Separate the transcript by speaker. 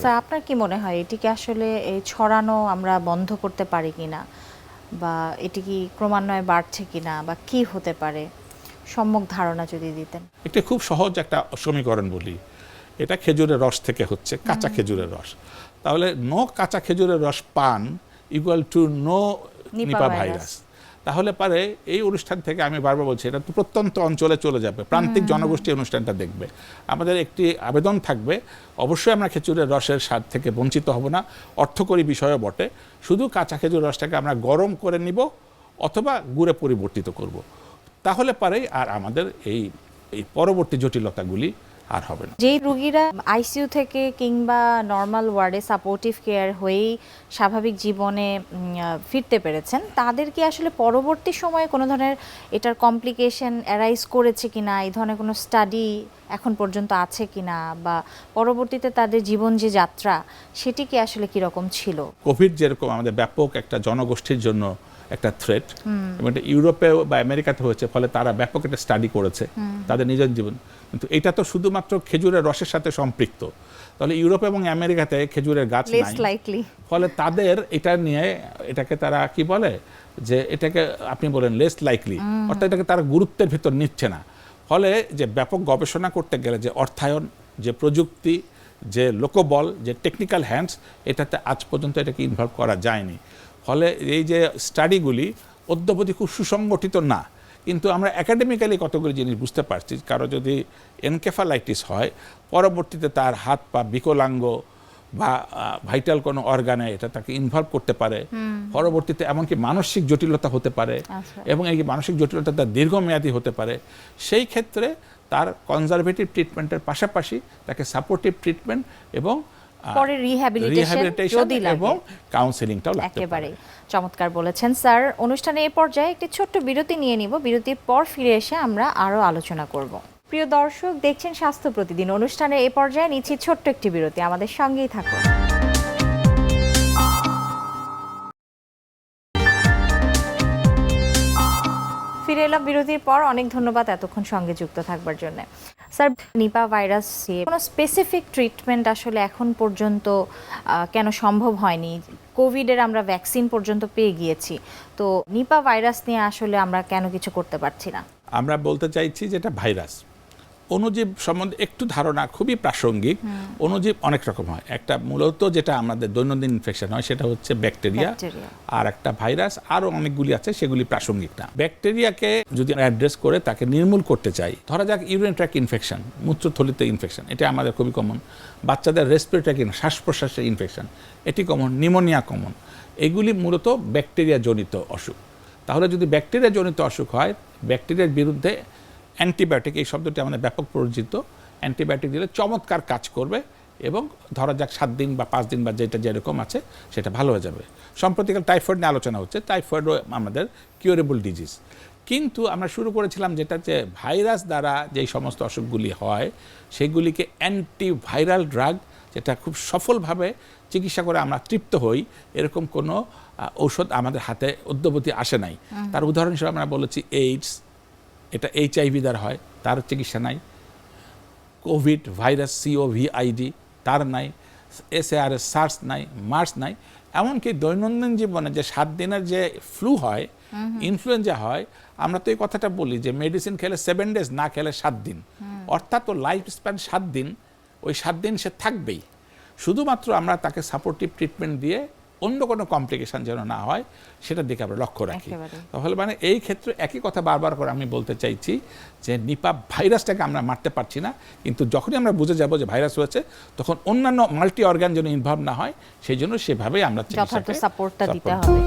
Speaker 1: Sir আপনার কি মনে হয় এটিকে আসলে এই ছড়ানো আমরা বন্ধ করতে পারি কিনা, বা এটি কি ক্রমান্বয়ে বাড়ছে কিনা, বা কি হতে পারে সম্যক ধারণা যদি দিতেন।
Speaker 2: এটা খুব সহজ একটা সমীকরণ বলি, এটা খেজুরের রস থেকে হচ্ছে, কাঁচা খেজুরের রস। তাহলে নো কাঁচা খেজুরের রস পান equal to no Nipah virus. তাহলে পারে এই অনুষ্ঠান থেকে আমি বারবার বলছি, এটা তো প্রত্যন্ত অঞ্চলে চলে যাবে, প্রান্তিক জনগোষ্ঠী অনুষ্ঠানটা দেখবে। আমাদের একটি আবেদন থাকবে, অবশ্যই আমরা খেজুরের রসের স্বাদ থেকে বঞ্চিত হব না, অর্থকরী বিষয়ও বটে। শুধু কাঁচা খেজুর রসটাকে আমরা গরম করে নিব অথবা গুড়ে পরিবর্তিত করব। তাহলে পারেই আর আমাদের এই পরবর্তী জটিলতাগুলি আর হবে না।
Speaker 1: যেই রোগীরা আইসিইউ থেকে কিংবা নর্মাল ওয়ার্ডে সাপোর্টিভ কেয়ার হয়েই স্বাভাবিক জীবনে ফিরতে পেরেছেন, তাদের কি আসলে পরবর্তী সময়ে কোনো ধরনের এটার কমপ্লিকেশন অ্যারাইজ করেছে কিনা, এই ধরনের কোনো স্টাডি এখন পর্যন্ত আছে কিনা, বা পরবর্তীতে তাদের জীবন যে যাত্রা সেটি কি আসলে কীরকম ছিল?
Speaker 2: কোভিড যেরকম আমাদের ব্যাপক একটা জনগোষ্ঠীর জন্য একটা থ্রেট, এবং এটা ইউরোপে বা আমেরিকাতে হয়েছে, ফলে তারা ব্যাপক একটা স্টাডি করেছে তাদের নিজের জীবন। কিন্তু এটা তো শুধুমাত্র খেজুরের রসের সাথে সম্পৃক্ত, তাহলে ইউরোপ এবং আমেরিকাতে খেজুরের গাছ নাই, ফলে তাদের এটা নিয়ে এটাকে তারা কি বলে যে এটাকে আপনি বলেন লেস লাইকলি, অর্থাৎ এটাকে তারা গুরুত্বের ভিতর নিচ্ছে না। ফলে যে ব্যাপক গবেষণা করতে গেলে যে অর্থায়ন, যে প্রযুক্তি, যে লোকবল, যে টেকনিক্যাল হ্যান্ডস, এটাতে আজ পর্যন্ত এটাকে ইনভলভ করা যায়নি। ফলে এই যে স্টাডিগুলি অদ্যাবধি খুব সুসংগঠিত না। কিন্তু আমরা একাডেমিক্যালি কতগুলি জিনিস বুঝতে পারছি, কারো যদি এনকেফালাইটিস হয়, পরবর্তীতে তার হাত পা বিকলাঙ্গ বা ভাইটাল কোনো অর্গানে এটা তাকে ইনভলভ করতে পারে, পরবর্তীতে এমনকি মানসিক জটিলতা হতে পারে, এবং এই মানসিক জটিলতা তার দীর্ঘমেয়াদী হতে পারে। সেই ক্ষেত্রে তার কনজারভেটিভ ট্রিটমেন্টের পাশাপাশি তাকে সাপোর্টিভ ট্রিটমেন্ট এবং
Speaker 1: পরে রিহ্যাবিলিটেশন
Speaker 2: এবং কাউন্সেলিংটাও লাগতে পারে।
Speaker 1: একেবারে চমৎকার বলেছেন স্যার। অনুষ্ঠানে এই পর্যায়ে একটি ছোট্ট বিরতি নিয়ে নিব, বিরতির পর ফিরে এসে আমরা আরো আলোচনা করব। প্রিয় দর্শক, দেখছেন স্বাস্থ্য প্রতিদিন। অনুষ্ঠানে এই পর্যায়ে নিচ্ছি ছোট্ট একটি বিরতি, আমাদের সঙ্গেই থাকুন। ফিরে এলাম বিরতির পর। অনেক ধন্যবাদ এতক্ষণ সঙ্গে যুক্ত থাকবার জন্য। স্যার, নিপা ভাইরাস কোনো স্পেসিফিক ট্রিটমেন্ট আসলে এখন পর্যন্ত কেন সম্ভব হয়নি? কোভিডের আমরা ভ্যাকসিন পর্যন্ত পেয়ে গিয়েছি, তো নিপা ভাইরাস নিয়ে আসলে আমরা কেন কিছু করতে পারছি না?
Speaker 2: আমরা বলতে চাইছি যে এটা ভাইরাস। অণুজীব সম্বন্ধে একটু ধারণা খুবই প্রাসঙ্গিক। অণুজীব অনেক রকম হয়, একটা মূলত যেটা আমাদের দৈনন্দিন ইনফেকশন হয় সেটা হচ্ছে ব্যাকটেরিয়া, আর একটা ভাইরাস, আরও অনেকগুলি আছে, সেগুলি প্রাসঙ্গিক না। ব্যাকটেরিয়াকে যদি অ্যাড্রেস করে তাকে নির্মূল করতে চাই, ধরা যাক ইউরিন ট্র্যাক ইনফেকশন, মূত্রথলিতে ইনফেকশন, এটা আমাদের খুবই কমন। বাচ্চাদের রেসপিরেটরি শ্বাস প্রশ্বাসের ইনফেকশন, এটি কমন। Pneumonia common. এগুলি মূলত ব্যাকটেরিয়া জনিত অসুখ। তাহলে যদি ব্যাকটেরিয়া জনিত অসুখ হয়, ব্যাকটেরিয়ার বিরুদ্ধে অ্যান্টিবায়োটিক, এই শব্দটি আমাদের ব্যাপক পরিচিত, অ্যান্টিবায়োটিক দিলে চমৎকার কাজ করবে, এবং ধরা যাক 7 দিন বা 5 দিন বা যেটা যেরকম আছে সেটা ভালো হয়ে যাবে। সম্প্রতিকাল টাইফয়েড নিয়ে আলোচনা হচ্ছে, টাইফয়েডও আমাদের কিউরেবল ডিজিজ। কিন্তু আমরা শুরু করেছিলাম যেটা যে ভাইরাস দ্বারা যেই সমস্ত অসুখগুলি হয় সেগুলিকে অ্যান্টিভাইরাল ড্রাগ, যেটা খুব সফলভাবে চিকিৎসা করে আমরা তৃপ্ত হই, এরকম কোনো ঔষধ আমাদের হাতে অদ্যাবধি আসে নাই। তার উদাহরণ হিসেবে আমরা বলেছি এইডস, এটা HIV দ্বারা হয়, তার চিকিৎসা নাই। কোভিড ভাইরাস COVID তার নাই। SARS সার্স নাই, মার্স নাই। এমনকি দৈনন্দিন জীবনে যে 7 দিনের যে ফ্লু হয়, ইনফ্লুয়েঞ্জা হয়, আমরা তো এই কথাটা বলি যে মেডিসিন খেলে 7 ডেজ, না খেলে 7 দিন। অর্থাৎ তো লাইফ স্প্যান 7 দিন, ওই 7 দিন সে থাকবেই। শুধুমাত্র আমরা তাকে সাপোর্টিভ ট্রিটমেন্ট দিয়ে অন্য কোনো কমপ্লিকেশন যেন না হয় সেটার দিকে আমরা লক্ষ্য রাখি। তাহলে মানে এই ক্ষেত্রে একই কথা বারবার করে আমি বলতে চাইছি যে নিপা ভাইরাসটাকে আমরা মারতে পারছি না, কিন্তু যখনই আমরা বুঝে যাব যে ভাইরাস হয়েছে, তখন অন্যান্য মাল্টি অর্গান যেন ইনভলভ না হয়, সেই জন্য সেভাবেই আমরা
Speaker 1: যথার্থ সাপোর্টটা দিতে হবে।